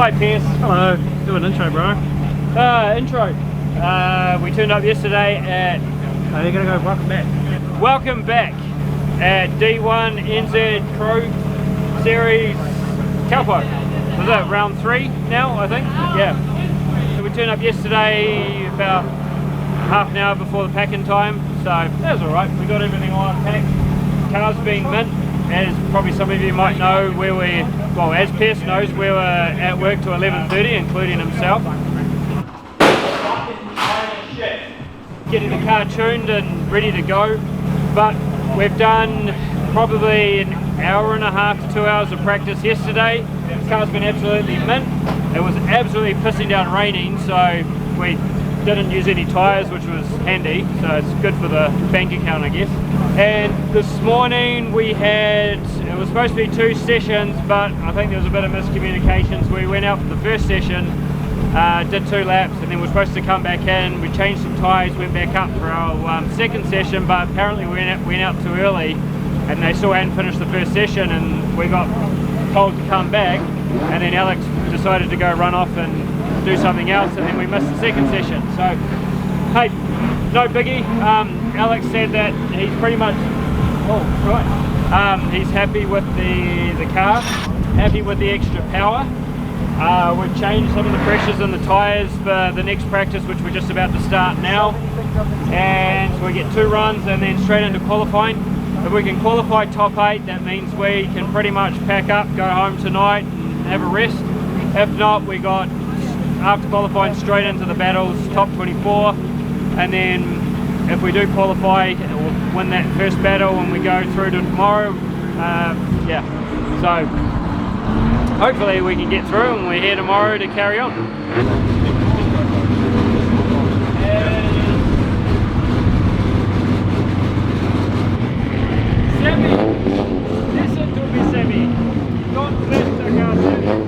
Hi Pierce. Hello. Do an intro, bro. Intro. We turned up yesterday at... Oh, you're gonna go welcome back. Welcome back at D1NZ Pro Series Taupo. Was it round 3 now, I think? Yeah. So we turned up yesterday about half an hour before the packing time, so that was alright. We got everything all unpacked. Car's being mint. As probably some of you might know, as Pierce knows, we were at work till 11:30, including himself. Getting the car tuned and ready to go, but we've done probably an hour and a half to 2 hours of practice yesterday. The car's been absolutely mint. It was absolutely pissing down raining, so we didn't use any tyres, which was handy, so it's good for the bank account, I guess. And this morning it was supposed to be 2 sessions, but I think there was a bit of miscommunication, so we went out for the first session, did 2 laps, and then we're supposed to come back in. We changed some tyres, went back up for our second session, but apparently we went out too early, and they still hadn't finished the first session, and we got told to come back, and then Alex decided to go run off and do something else, and then we missed the second session. So hey, no biggie. Alex said that he's pretty much he's happy with the car, happy with the extra power. We've changed some of the pressures in the tyres for the next practice, which we're just about to start now, and so we get 2 runs and then straight into qualifying. If we can qualify top 8, that means we can pretty much pack up, go home tonight and have a rest. If not, we got, after qualifying, straight into the battles, top 24, and then if we do qualify or win that first battle and we go through to tomorrow, yeah, so hopefully we can get through and we're here tomorrow to carry on. Sammy, listen to me, Sammy, don't let the car down.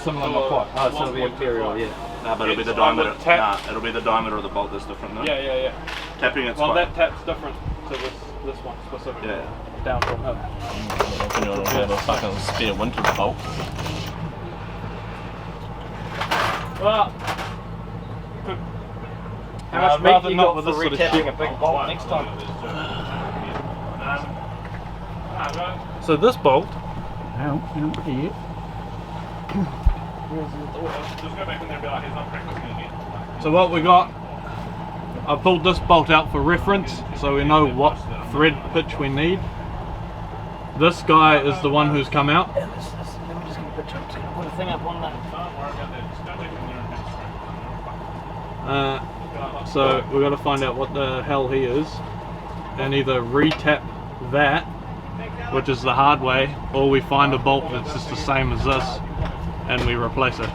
Similar, not quite. Oh, it's going to be imperial, yeah. No, but it'll be the diameter. Nah, it'll be the diameter of the bolt that's different, though. Yeah. Tapping it's well, quite... that tap's different to this one specifically. Yeah. Down from him. You want to have a fucking spare winter bolt. Well, how much meat you got for retapping a big bolt next time? So this bolt, here. Just go back in there and be like, he's not practicing again. So what we got, I pulled this bolt out for reference so we know what thread pitch we need. This guy is the one who's come out. Let me just get a picture. I'm just going to put a thing up on that. So we've got to find out what the hell he is, and either re-tap that, which is the hard way, or we find a bolt that's just the same as this, and we replace it.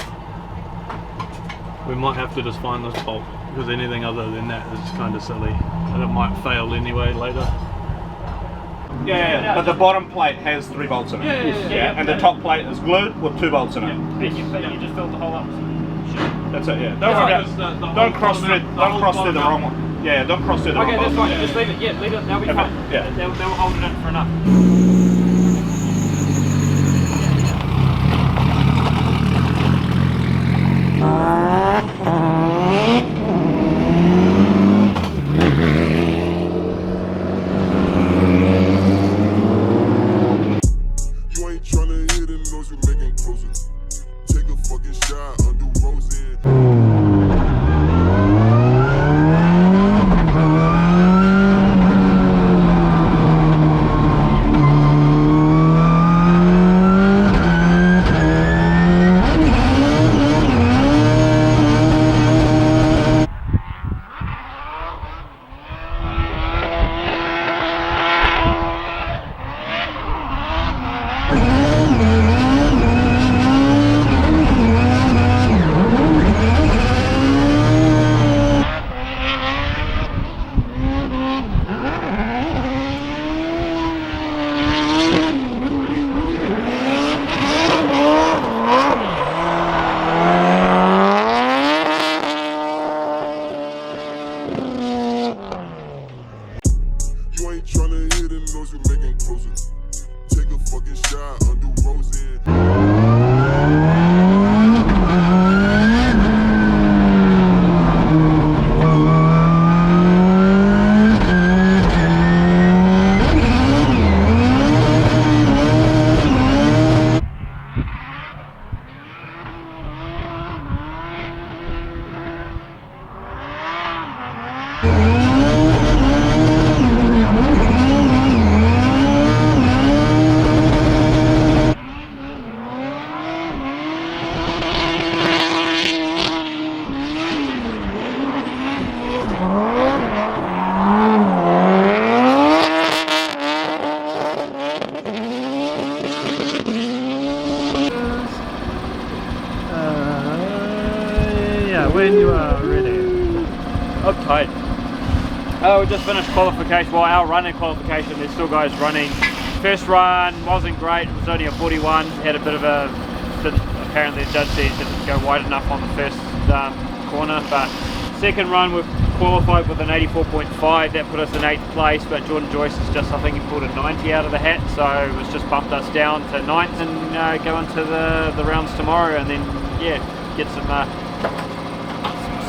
We might have to just find this bolt, because anything other than that is kind of silly, and it might fail anyway later. Yeah, but the bottom plate has 3 bolts in it. Yeah, and the top plate is glued with 2 bolts in it. But you just filled the hole up. That's it, yeah. Don't worry about don't cross through the wrong one. Yeah, don't cross through the wrong one. Okay, that's fine. Just leave it. Yeah, leave it. That'll be fine. Yeah. They'll hold it in for enough. When you are ready. Okay. We just finished qualification, well our running qualification, there's still guys running. First run wasn't great, it was only a 41, had a bit of a, apparently the judge said it didn't go wide enough on the first corner, but second run we qualified with an 84.5, that put us in 8th place, but Jordan Joyce is just, I think he pulled a 90 out of the hat, so it was just bumped us down to 9th and go into the rounds tomorrow, and then yeah, get some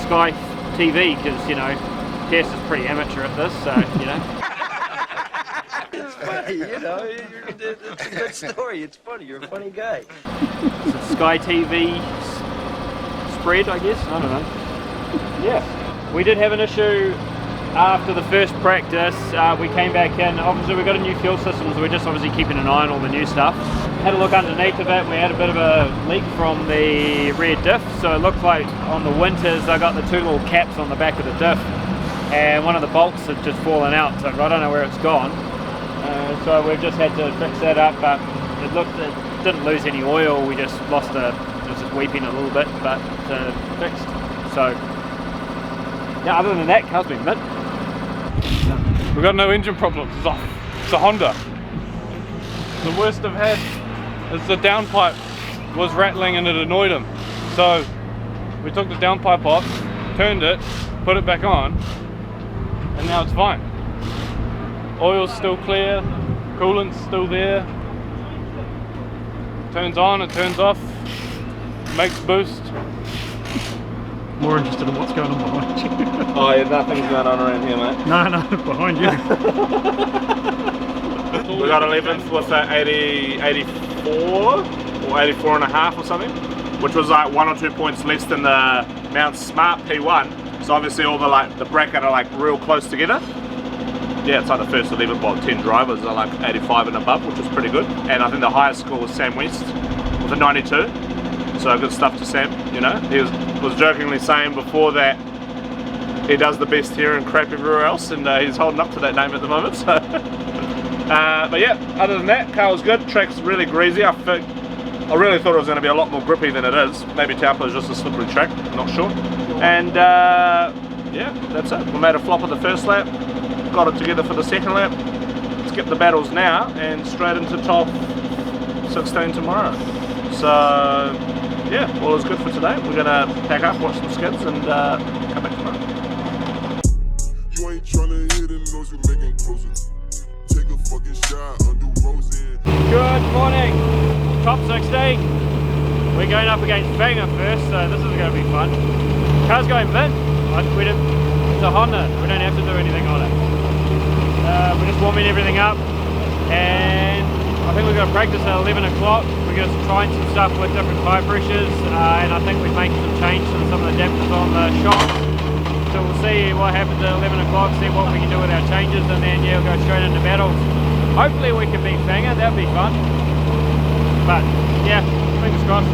Sky TV, because you know Tess is pretty amateur at this, so you know. It's funny, you know. It's a good story. It's funny. You're a funny guy. It's a Sky TV spread, I guess. I don't know. Yeah, we did have an issue after the first practice. We came back in. Obviously, we got a new fuel system, so we're just obviously keeping an eye on all the new stuff. Had a look underneath of it. We had a bit of a leak from the rear diff, so it looked like on the winters I got the 2 little caps on the back of the diff, and one of the bolts had just fallen out, so I don't know where it's gone. So we've just had to fix that up, but it didn't lose any oil. We just lost it was just weeping a little bit, but fixed. So yeah, other than that, car's been mint. We've got no engine problems. It's a Honda. The worst I've had is the downpipe was rattling and it annoyed him. So we took the downpipe off, turned it, put it back on, and now it's fine. Oil's still clear, coolant's still there. Turns on, it turns off, makes boost. More interested in what's going on behind you. Oh yeah, nothing's going on around here, mate. No, behind you. We got 11th with an 84 or 84 and a half or something, which was like 1 or 2 points less than the Mount Smart P1. So obviously all the bracket are like real close together. Yeah, it's like the first 11, 10 drivers are like 85 and above, which is pretty good. And I think the highest score was Sam West with a 92. So good stuff to Sam, you know. He was jokingly saying before that he does the best here and crap everywhere else, and he's holding up to that name at the moment. So, but yeah, other than that, car was good. Track's really greasy. I really thought it was going to be a lot more grippy than it is. Maybe Taupo is just a slippery track, not sure. And yeah, that's it. We made a flop of the first lap, got it together for the second lap. Skip the battles now and straight into top 16 tomorrow. So yeah, all is good for today. We're gonna pack up, watch some skids, and come back tomorrow. You ain't tryna hit it, knows you making closer. Take a fucking shot, undo rose in. Good morning, top 16. We're going up against Fanger first, so this is going to be fun. Car's going mid. It's a Honda, we don't have to do anything on it. We're just warming everything up, and I think we're going to practice at 11 o'clock. We're going to try some stuff with different tyre pressures, and I think we're making some changes to some of the adapters on the shocks. So we'll see what happens at 11 o'clock, see what we can do with our changes, and then yeah, we'll go straight into battles. Hopefully we can beat Fanger, that'd be fun. But yeah, fingers crossed.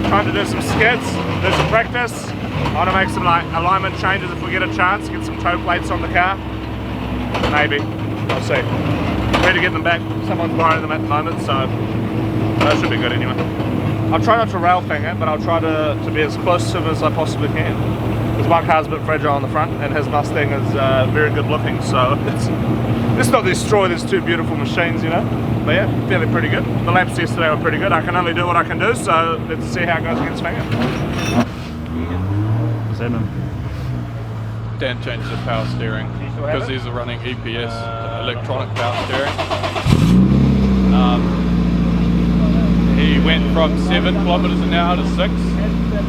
Trying to do some skids, do some practice. I want to make some like alignment changes if we get a chance, get some toe plates on the car. Maybe, I'll see. Ready to get them back. Someone's borrowing them at the moment, so that should be good anyway. I'll try not to rail Fanger, but I'll try to be as close to him as I possibly can. Because my car's a bit fragile on the front, and his Mustang is very good looking, so let's not destroy these two beautiful machines, you know. But yeah, feeling pretty good. The laps yesterday were pretty good. I can only do what I can do, so let's see how it goes against Fanger. Dan changed the power steering because he's running EPS, electronic power steering. He went from 7 kilometers an hour to 6,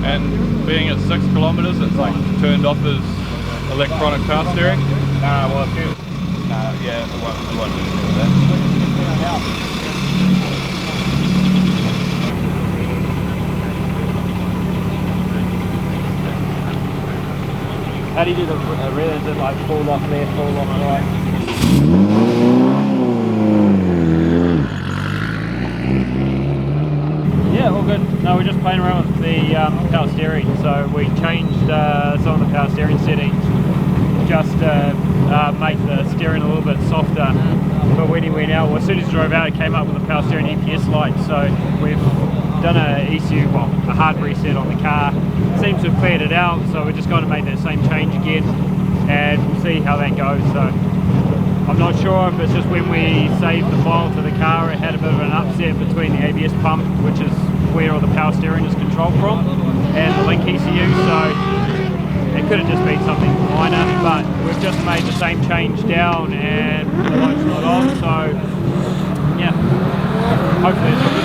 and being at 6 kilometers, it's like turned off his electronic power steering. Well, a few. Yeah, it won't do that. How do you do the rear? Is it like full lock left, full lock right? Yeah, all good. No, we're just playing around with the power steering. So we changed some of the power steering settings just to make the steering a little bit softer. But when he went out, well, as soon as he drove out, it came up with a power steering EPS light. So we've done a ECU, well, a hard reset on the car. Seems to have cleared it out, so we're just going to make that same change again, and we'll see how that goes. So I'm not sure if it's just when we saved the file to the car, it had a bit of an upset between the ABS pump, which is where all the power steering is controlled from, and the link ECU. So it could have just been something minor, but we've just made the same change down and the light's not on, so yeah, hopefully it's all good.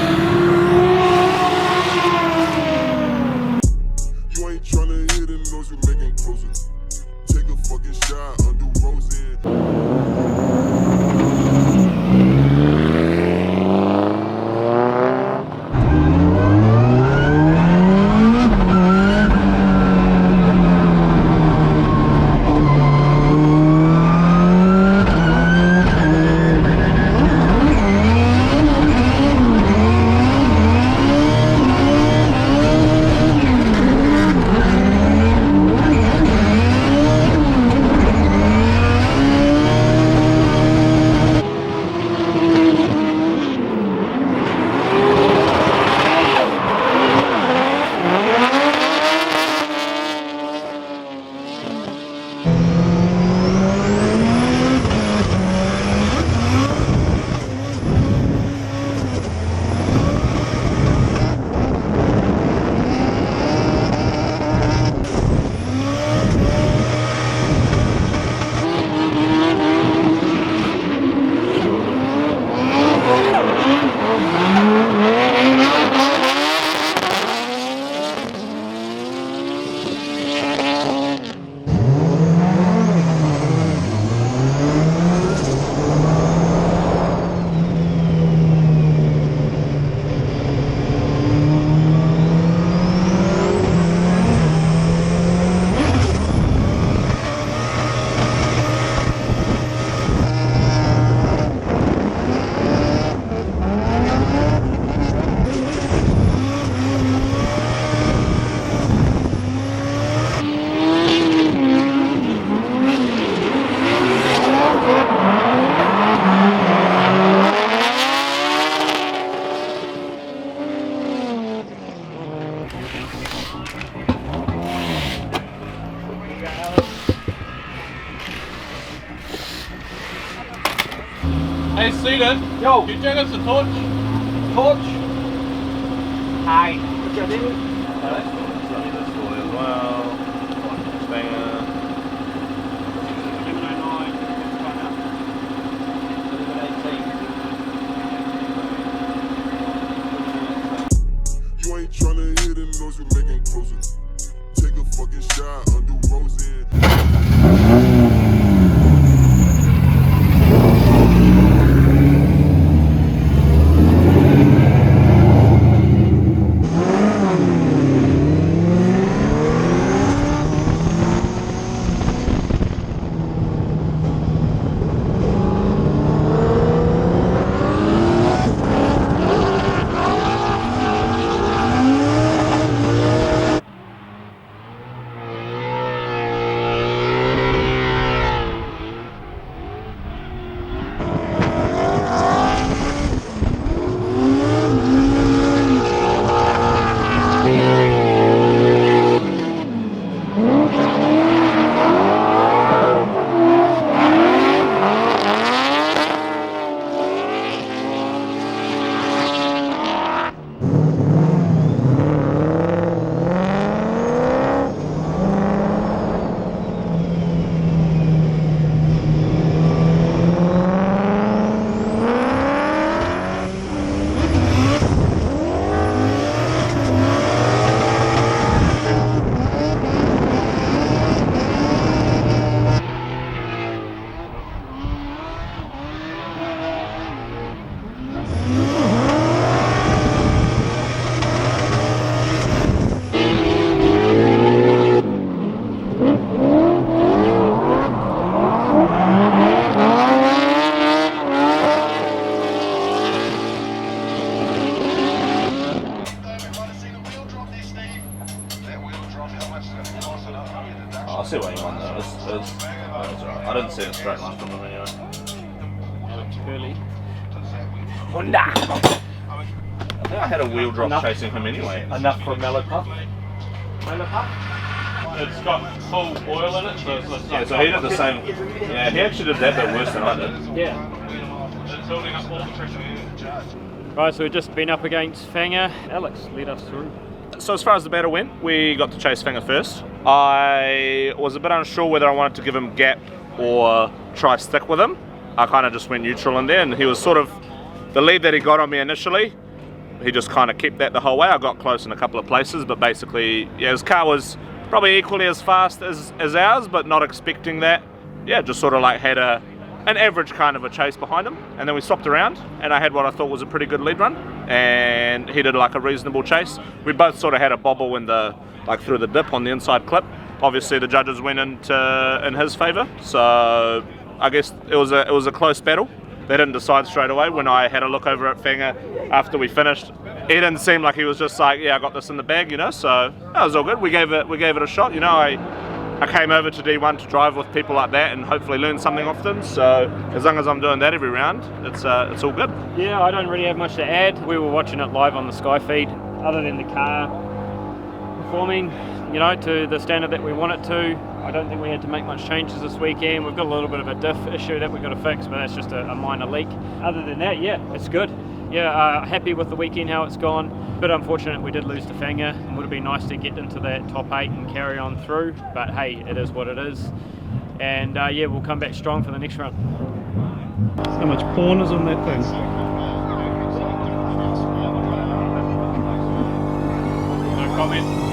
You ain't tryna hit it, knows you making closer. Take a fucking shot, undo rose in. Eden, Yo. can you check us the torch? Torch. Hi. You ain't tryna hit the nose, you making closer. Take a fucking shot, undo rose in. I see what you want though. It's alright. I didn't see a straight line from him anyway. Curly. I think I had a wheel drop chasing him anyway. Enough for a mellow pup. It's got full oil in it, so it's like Yeah, so he did the same. Yeah, he actually did that bit worse than I did. Yeah. it's building up all the pressure. Right, so we've just been up against Fanger. Alex, lead us through. So as far as the battle went, we got to chase Fanger first. I was a bit unsure whether I wanted to give him gap or try stick with him. I kind of just went neutral in there, and he was sort of the lead that he got on me initially. He just kind of kept that the whole way. I got close in a couple of places, but basically, yeah, his car was probably equally as fast as ours, but not expecting that. Yeah, just sort of like had an average kind of a chase behind him, and then we swapped around, and I had what I thought was a pretty good lead run, and he did like a reasonable chase. We both sort of had a bobble in the through the dip on the inside clip. Obviously, the judges went in his favour, so I guess it was a close battle. They didn't decide straight away. When I had a look over at Fanger after we finished, he didn't seem like he was just like, yeah, I got this in the bag, you know. So that was all good. We gave it a shot, you know. I came over to D1 to drive with people like that and hopefully learn something off them. So as long as I'm doing that every round, it's all good. Yeah, I don't really have much to add. We were watching it live on the Sky feed. Other than the car performing, you know, to the standard that we want it to, I don't think we had to make much changes this weekend. We've got a little bit of a diff issue that we've got to fix, but that's just a minor leak. Other than that, yeah, it's good. Yeah, happy with the weekend, how it's gone. Bit unfortunate we did lose to Fanger. It would have been nice to get into that top 8 and carry on through, but hey, it is what it is. And yeah, we'll come back strong for the next run. How much porn is on that thing? No comment.